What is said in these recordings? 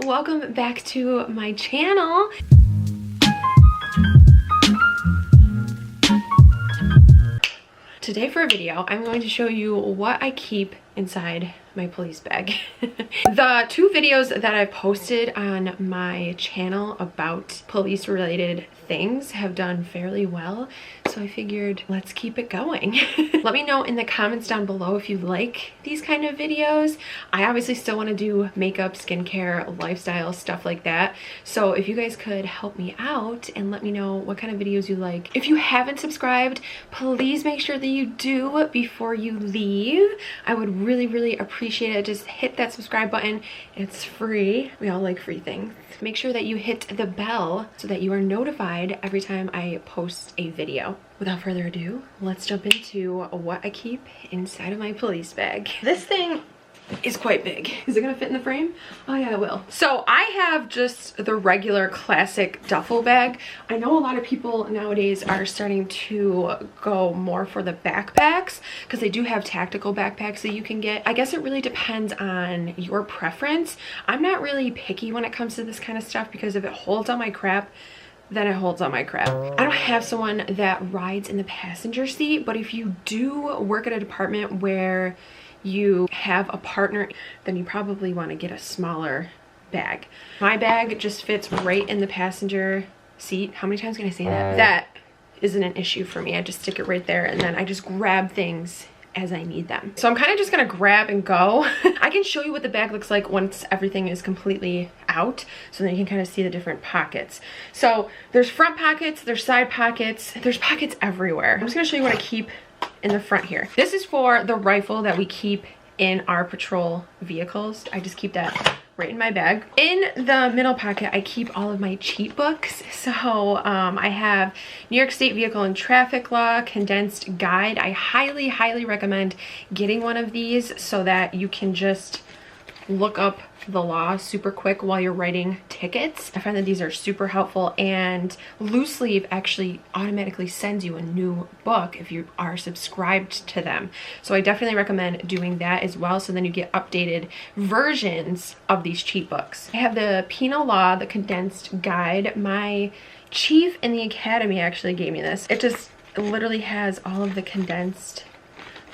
welcome back to my channel. Today for a video, I'm going to show you what I keep inside my police bag. The two videos that I've posted on my channel about police related things have done fairly well, so I figured let's keep it going. Let me know in the comments down below if you like these kind of videos. I obviously still want to do makeup, skincare, lifestyle, stuff like that, so if you guys could help me out and let me know what kind of videos you like. If you haven't subscribed, please make sure that you do before you leave. I would really appreciate it. Just hit that subscribe button. It's free. We all like free things. Make sure that you hit the bell so that you are notified every time I post a video. Without further ado, let's jump into what I keep inside of my police bag. This thing is quite big. Is it gonna fit in the frame? Oh yeah, it will. So I have just the regular classic duffel bag. I know a lot of people nowadays are starting to go more for the backpacks because they do have tactical backpacks that you can get. I guess it really depends on your preference. I'm not really picky when it comes to this kind of stuff because if it holds on my crap, then it holds on my crap. I don't have someone that rides in the passenger seat, but if you do work at a department where you have a partner, then you probably want to get a smaller bag. My bag just fits right in the passenger seat. How many times can I say that? That isn't an issue for me. I just stick it right there and then I just grab things as I need them. So I'm kind of just gonna grab and go. I can show you what the bag looks like once everything is completely out, so then you can kind of see the different pockets. So there's front pockets, there's side pockets, there's pockets everywhere. I'm just gonna show you what I keep in the front here. This is for the rifle that we keep in our patrol vehicles. I just keep that right in my bag. In the middle pocket, I keep all of my cheat books. So I have New York State Vehicle and Traffic Law Condensed Guide. I highly recommend getting one of these so that you can just look up the law super quick while you're writing tickets. I find that these are super helpful, and Loose Leaf actually automatically sends you a new book if you are subscribed to them. So I definitely recommend doing that as well, so then you get updated versions of these cheat books. I have the Penal Law, the Condensed Guide. My chief in the academy actually gave me this. It just literally has all of the condensed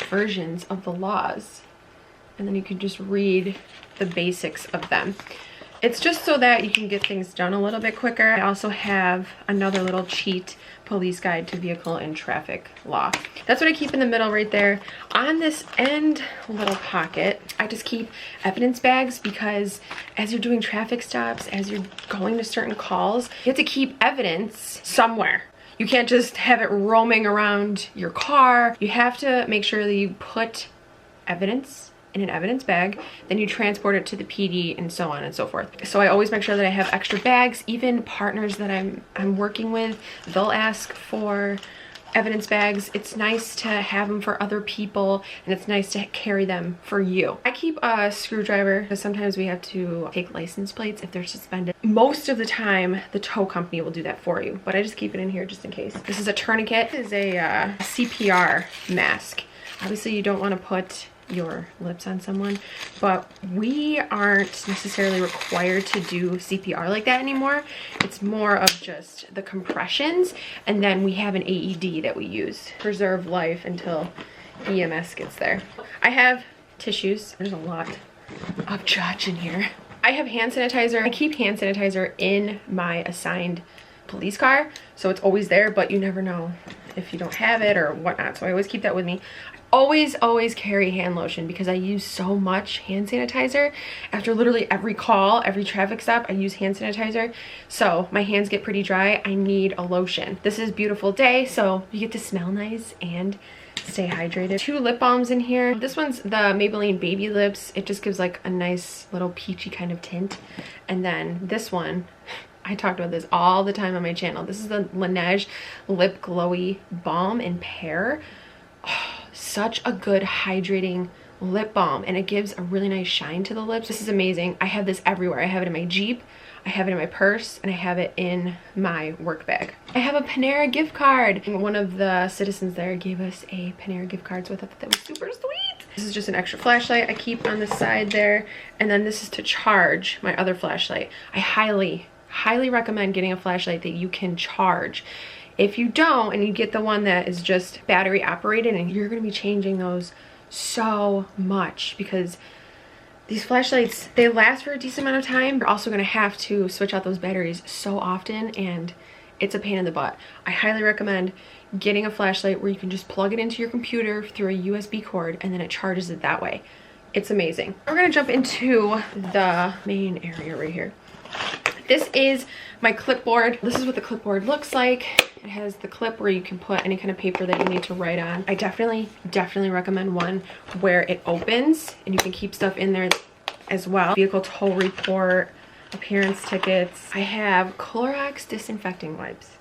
versions of the laws, and then you can just read the basics of them. It's just so that you can get things done a little bit quicker. I also have another little cheat police guide to vehicle and traffic law. That's what I keep in the middle right there. On this end little pocket, I just keep evidence bags because as you're doing traffic stops, as you're going to certain calls, you have to keep evidence somewhere. You can't just have it roaming around your car. You have to make sure that you put evidence in an evidence bag, then you transport it to the PD and so on and so forth. So I always make sure that I have extra bags. Even partners that I'm working with, they'll ask for evidence bags. It's nice to have them for other people, and it's nice to carry them for you. I keep a screwdriver because sometimes we have to take license plates if they're suspended. Most of the time, the tow company will do that for you, but I just keep it in here just in case. This is a tourniquet. This is a CPR mask. Obviously, you don't want to put your lips on someone, but we aren't necessarily required to do CPR like that anymore. It's more of just the compressions, and then we have an AED that we use to preserve life until EMS gets there. I have tissues. There's a lot of judge in here. I have hand sanitizer. I keep hand sanitizer in my assigned police car, so it's always there, but you never know if you don't have it or whatnot, so I always keep that with me. Always carry hand lotion because I use so much hand sanitizer. After literally every call, every traffic stop, I use hand sanitizer, so my hands get pretty dry. I need a lotion. This is a beautiful day, so you get to smell nice and stay hydrated. 2 lip balms in here. This one's the Maybelline Baby Lips. It just gives like a nice little peachy kind of tint. And then this one, I talked about this all the time on my channel. This is the Laneige Lip Glowy Balm in Pear. Oh, such a good hydrating lip balm, and it gives a really nice shine to the lips. This is amazing. I have this everywhere. I have it in my Jeep, I have it in my purse, and I have it in my work bag. I have a Panera gift card. One of the citizens there gave us a Panera gift card, so I thought that was super sweet. This is just an extra flashlight I keep on the side there. And then this is to charge my other flashlight. I highly recommend getting a flashlight that you can charge. If you don't, and you get the one that is just battery operated, and you're gonna be changing those so much, because these flashlights, they last for a decent amount of time. You're also gonna have to switch out those batteries so often, and it's a pain in the butt. I highly recommend getting a flashlight where you can just plug it into your computer through a USB cord, and then it charges it that way. It's amazing. We're gonna jump into the main area right here. This is my clipboard. This is what the clipboard looks like. It has the clip where you can put any kind of paper that you need to write on. I definitely recommend one where it opens and you can keep stuff in there as well. Vehicle tow report, appearance tickets. I have Clorox disinfecting wipes.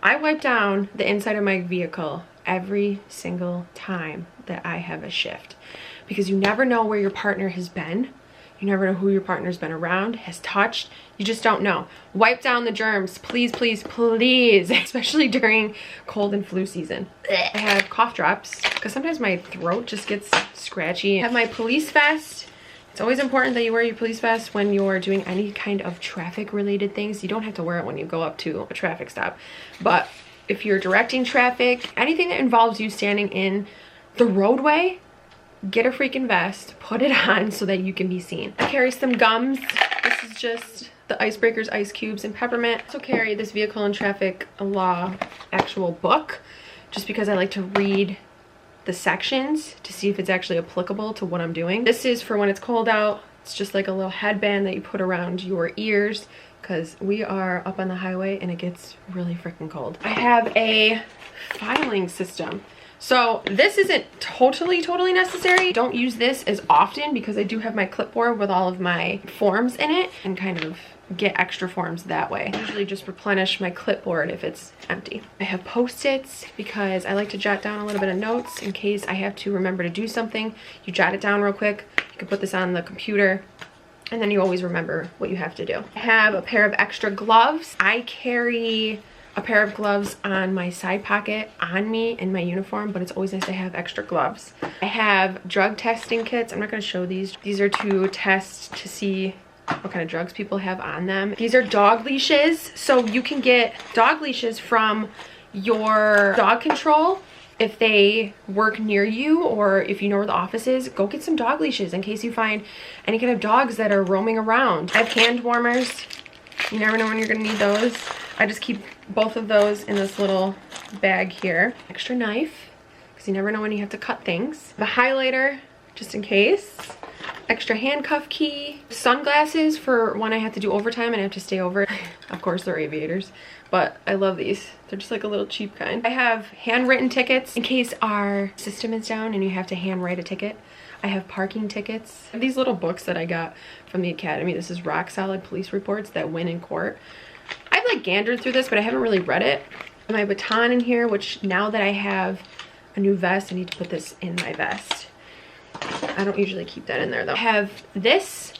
I wipe down the inside of my vehicle every single time that I have a shift, because you never know where your partner has been. You never know who your partner's been around, has touched. You just don't know. Wipe down the germs, please, please, please, especially during cold and flu season. I have cough drops, because sometimes my throat just gets scratchy. I have my police vest. It's always important that you wear your police vest when you're doing any kind of traffic related things. You don't have to wear it when you go up to a traffic stop. But if you're directing traffic, anything that involves you standing in the roadway, get a freaking vest, put it on so that you can be seen. I carry some gums. This is just the Icebreakers ice cubes and peppermint. I also carry this vehicle and traffic law actual book, just because I like to read the sections to see if it's actually applicable to what I'm doing. This is for when it's cold out. It's just like a little headband that you put around your ears, because we are up on the highway and it gets really freaking cold. I have a filing system. So this isn't totally necessary. Don't use this as often, because I do have my clipboard with all of my forms in it, and kind of get extra forms that way. I usually just replenish my clipboard if it's empty. I have Post-its because I like to jot down a little bit of notes in case I have to remember to do something. You jot it down real quick. You can put this on the computer, and then you always remember what you have to do. I have a pair of extra gloves. I carry a pair of gloves on my side pocket on me in my uniform, but it's always nice to have extra gloves. I have drug testing kits. I'm not going to show these. These are to test to see what kind of drugs people have on them. These are dog leashes. So you can get dog leashes from your dog control if they work near you, or if you know where the office is. Go get some dog leashes in case you find any kind of dogs that are roaming around. I have hand warmers. You never know when you're going to need those. I just keep both of those in this little bag here. Extra knife, because you never know when you have to cut things. The highlighter, just in case. Extra handcuff key. Sunglasses for when I have to do overtime and I have to stay over. Of course, they're aviators, but I love these. They're just like a little cheap kind. I have handwritten tickets in case our system is down and you have to handwrite a ticket. I have parking tickets. I have these little books that I got from the academy. This is rock solid police reports that win in court. I've like gandered through this, but I haven't really read it. My baton in here, which now that I have a new vest, I need to put this in my vest. I don't usually keep that in there though. I have this,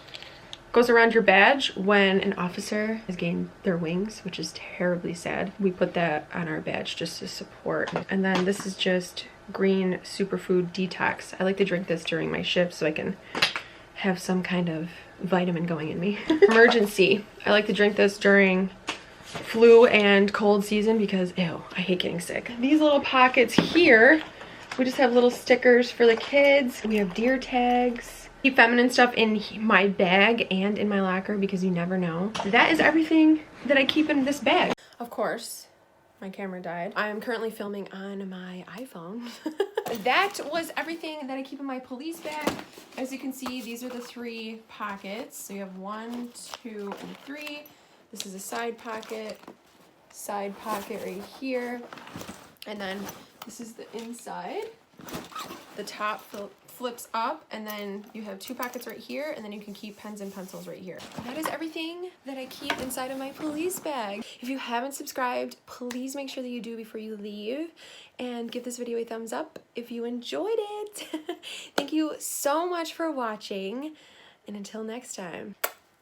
goes around your badge when an officer has gained their wings, which is terribly sad. We put that on our badge just to support. And then this is just green superfood detox. I like to drink this during my shift so I can have some kind of vitamin going in me. Emergency. I like to drink this during flu and cold season because, ew, I hate getting sick. These little pockets here, we just have little stickers for the kids. We have deer tags. Keep feminine stuff in my bag and in my locker because you never know. That is everything that I keep in this bag. Of course, my camera died. I am currently filming on my iPhone. That was everything that I keep in my police bag. As you can see, these are the 3 pockets. So you have 1, 2, and 3. This is a side pocket right here. And then this is the inside. The top flips up, and then you have 2 pockets right here, and then you can keep pens and pencils right here. That is everything that I keep inside of my police bag. If you haven't subscribed, please make sure that you do before you leave, and give this video a thumbs up if you enjoyed it. Thank you so much for watching, and until next time.